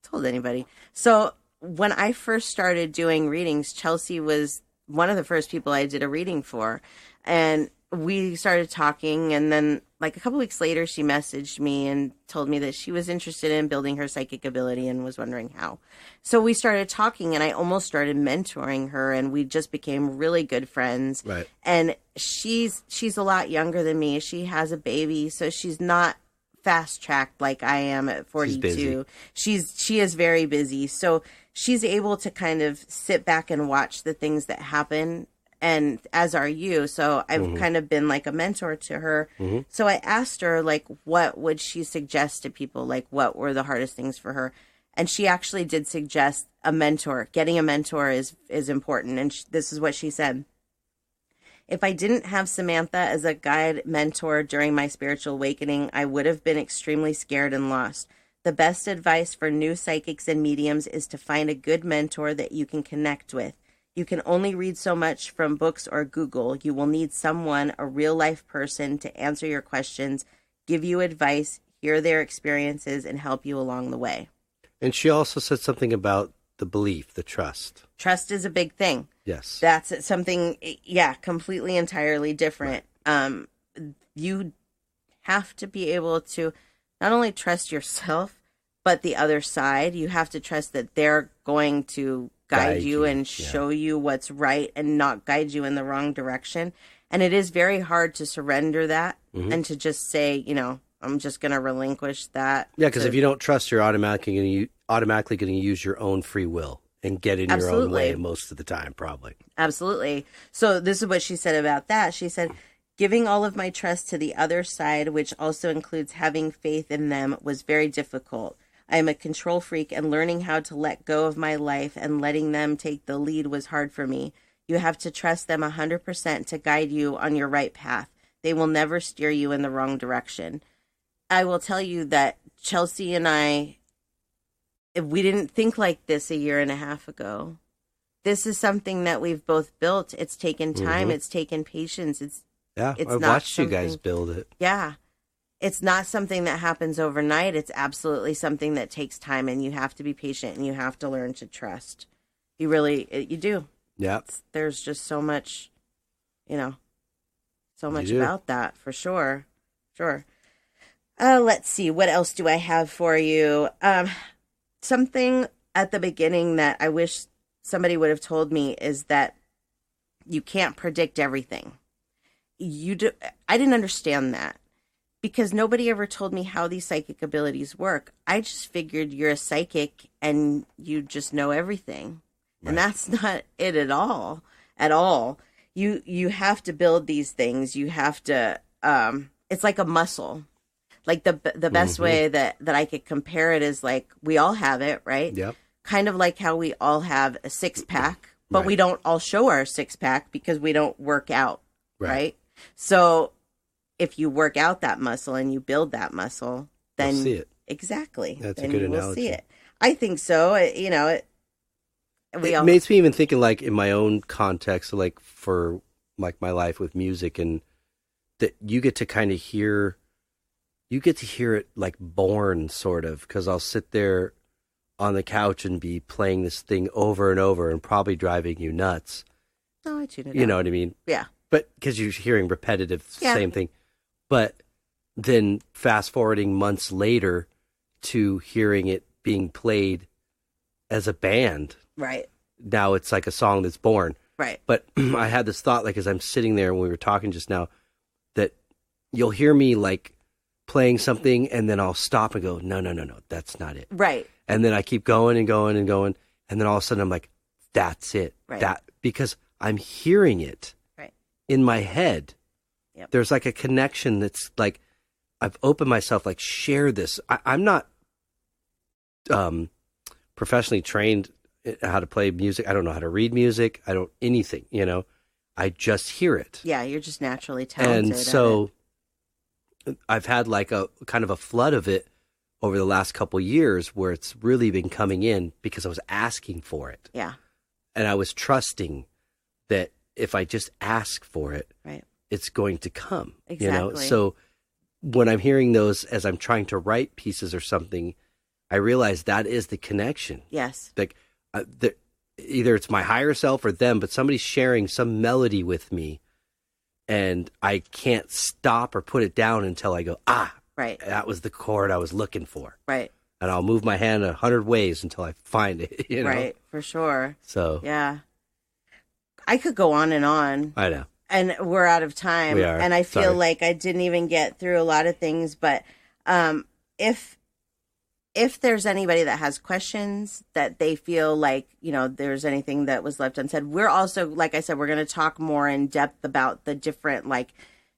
told anybody. So when I first started doing readings, Chelsea was one of the first people I did a reading for. And we started talking, and then, like, a couple weeks later, she messaged me and told me that she was interested in building her psychic ability and was wondering how. So we started talking, and I almost started mentoring her, and we just became really good friends. Right. And she's a lot younger than me. She has a baby, so she's not fast-tracked like I am at 42. She is very busy. So she's able to kind of sit back and watch the things that happen, and as are you. So I've kind of been like a mentor to her. So I asked her, like, what would she suggest to people? Like, what were the hardest things for her? And she actually did suggest a mentor. Getting a mentor is important. And this is what she said. If I didn't have Samantha as a guide mentor during my spiritual awakening, I would have been extremely scared and lost. The best advice for new psychics and mediums is to find a good mentor that you can connect with. You can only read so much from books or Google. You will need someone, a real-life person, to answer your questions, give you advice, hear their experiences, and help you along the way. And she also said something about the belief, the trust. Trust is a big thing. Yes. That's something, completely entirely different. Right. You have to be able to not only trust yourself, but the other side. You have to trust that they're going to guide you and show you what's right and not guide you in the wrong direction. And it is very hard to surrender that and to just say, I'm just going to relinquish that. Yeah, because if you don't trust, you're automatically going to use your own free will and get in your own way most of the time, probably. Absolutely. So this is what she said about that. She said, giving all of my trust to the other side, which also includes having faith in them, was very difficult. I am a control freak, and learning how to let go of my life and letting them take the lead was hard for me. You have to trust them 100% to guide you on your right path. They will never steer you in the wrong direction. I will tell you that Chelsea and I, we didn't think like this a year and a half ago. This is something that we've both built. It's taken time. It's taken patience. I've watched you guys build it. Yeah. It's not something that happens overnight. It's absolutely something that takes time, and you have to be patient, and you have to learn to trust. You do. Yeah. There's just so much, about that, for sure. Sure. Let's see. What else do I have for you? Something at the beginning that I wish somebody would have told me is that you can't predict everything. I didn't understand that because nobody ever told me how these psychic abilities work. I just figured you're a psychic and you just know everything. Right. And that's not it at all. You have to build these things. You have to, it's like a muscle. Like the best way that I could compare it is like we all have it, right? Yep. Kind of like how we all have a 6-pack, but we don't all show our 6-pack because we don't work out, right? So if you work out that muscle and you build that muscle, then you'll see it. Exactly. That's then a good you will analogy. see it. I think so. It makes me even thinking like in my own context, like for like my life with music, and that you get to kind of hear it like born sort of, because I'll sit there on the couch and be playing this thing over and over and probably driving you nuts. No, I tune it out. You know what I mean? Yeah. But because you're hearing repetitive, same thing. But then fast forwarding months later to hearing it being played as a band. Right. Now it's like a song that's born. Right. But I had this thought, like as I'm sitting there and we were talking just now, that you'll hear me like playing something and then I'll stop and go, no, that's not it. Right. And then I keep going and going and going. And then all of a sudden I'm like, that's it. Right. Because I'm hearing it in my head. Yep. There's like a connection that's like, I've opened myself, like share this. I'm not professionally trained how to play music. I don't know how to read music. I don't anything, I just hear it. Yeah, you're just naturally talented. And so I've had like a kind of a flood of it over the last couple of years where it's really been coming in because I was asking for it. Yeah. And I was trusting that if I just ask for it, it's going to come. Exactly. So when I'm hearing those as I'm trying to write pieces or something, I realize that is the connection. Yes. Like either it's my higher self or them, but somebody's sharing some melody with me and I can't stop or put it down until I go, that was the chord I was looking for. Right. And I'll move my hand 100 ways until I find it, Right, for sure. So. Yeah. I could go on and on. I know. And we're out of time. We are. And I feel Sorry. like I didn't even get through a lot of things. But if there's anybody that has questions that they feel like, there's anything that was left unsaid, we're also, like I said, we're going to talk more in depth about the different, like,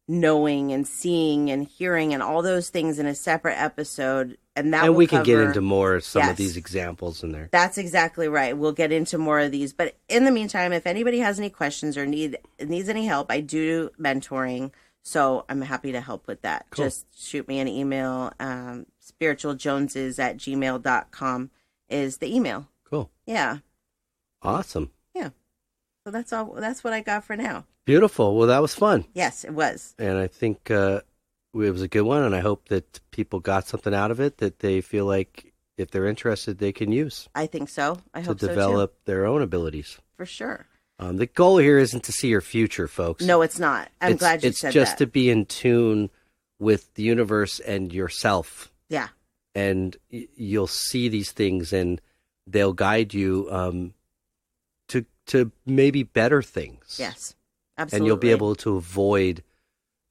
knowing and seeing and hearing and all those things in a separate episode. And we can get into more of some of these examples in there. That's exactly right. We'll get into more of these. But in the meantime, if anybody has any questions or needs any help, I do mentoring. So I'm happy to help with that. Cool. Just shoot me an email. spiritualjoneses@gmail.com is the email. Cool. Yeah. Awesome. Yeah. So that's all. That's what I got for now. Beautiful. Well, that was fun. Yes, it was. And I think it was a good one. And I hope that people got something out of it that they feel like if they're interested, they can use. I think so. I hope so, to develop their own abilities. For sure. The goal here isn't to see your future, folks. No, it's not. I'm glad you said that. It's just to be in tune with the universe and yourself. Yeah. And you'll see these things and they'll guide you to maybe better things. Yes, absolutely. And you'll be able to avoid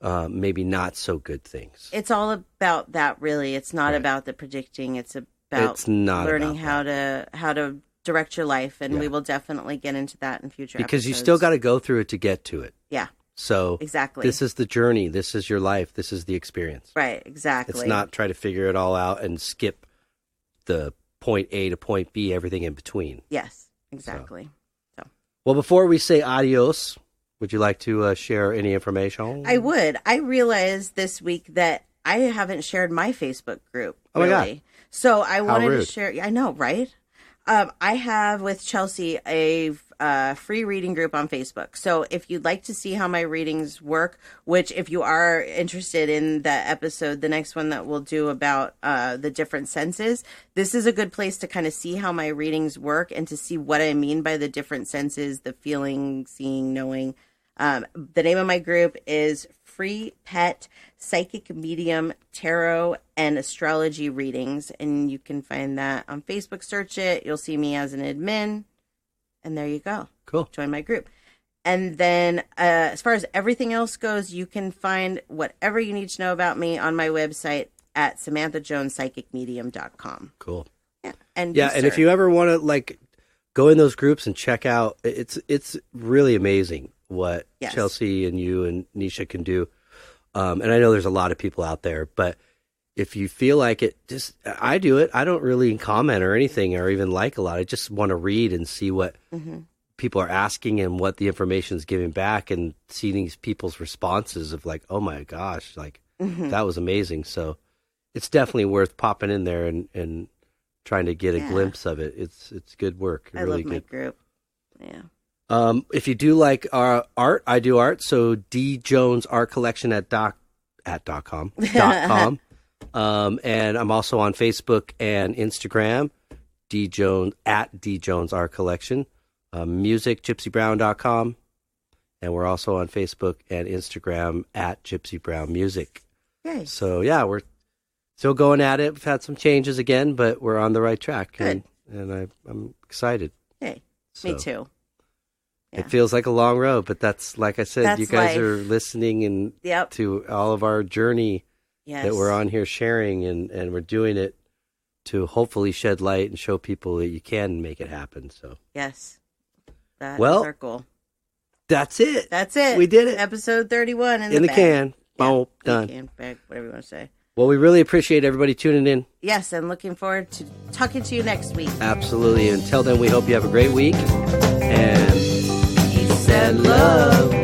maybe not so good things. It's all about that, really. It's not about the predicting. It's about learning how to direct your life, and we will definitely get into that in future because episodes. you still got to go through it to get to it. Yeah. So exactly, this is the journey. This is your life. This is the experience. Right. Exactly. It's not try to figure it all out and skip the point A to point B, everything in between. Yes. Exactly. So. Well, before we say adios, would you like to share any information? I would. I realized this week that I haven't shared my Facebook group. Oh my God. So I wanted to share. I know, right? I have with Chelsea a free reading group on Facebook. So if you'd like to see how my readings work, which if you are interested in the episode, the next one that we'll do about the different senses, this is a good place to kind of see how my readings work and to see what I mean by the different senses, the feeling, seeing, knowing. The name of my group is Free Pet Psychic Medium Tarot and Astrology Readings, and you can find that on Facebook. Search it. You'll see me as an admin, and there you go. Cool. Join my group. And then as far as everything else goes, you can find whatever you need to know about me on my website at SamanthaJonesPsychicMedium.com. Cool. Yeah. And if you ever want to like go in those groups and check out, it's really amazing what Chelsea and you and Nisha can do. And I know there's a lot of people out there, but if you feel like it, just, I do it. I don't really comment or anything or even like a lot. I just want to read and see what people are asking and what the information is giving back, and see these people's responses of like, oh my gosh, like that was amazing. So it's definitely worth popping in there and trying to get a glimpse of it. It's good work. I really love my good group. Yeah. If you do like our art, I do art. So D Jones Art Collection at .com. And I'm also on Facebook and Instagram, D Jones Art Collection. Music, gypsybrown.com. And we're also on Facebook and Instagram at Gypsy Brown Music. Yay. So yeah, we're still going at it. We've had some changes again, but we're on the right track. Good. And I'm excited. Hey, so. Me too. Yeah. It feels like a long road, but that's, like I said, you guys life. are listening and to all of our journey that we're on here sharing, and we're doing it to hopefully shed light and show people that you can make it happen. So yes, that is our goal. That's it. That's it. We did it. Episode 31 in the can. Boom, done. Can, bag, whatever you want to say. Well, we really appreciate everybody tuning in. Yes, and looking forward to talking to you next week. Absolutely. Until then, we hope you have a great week. And peace and love.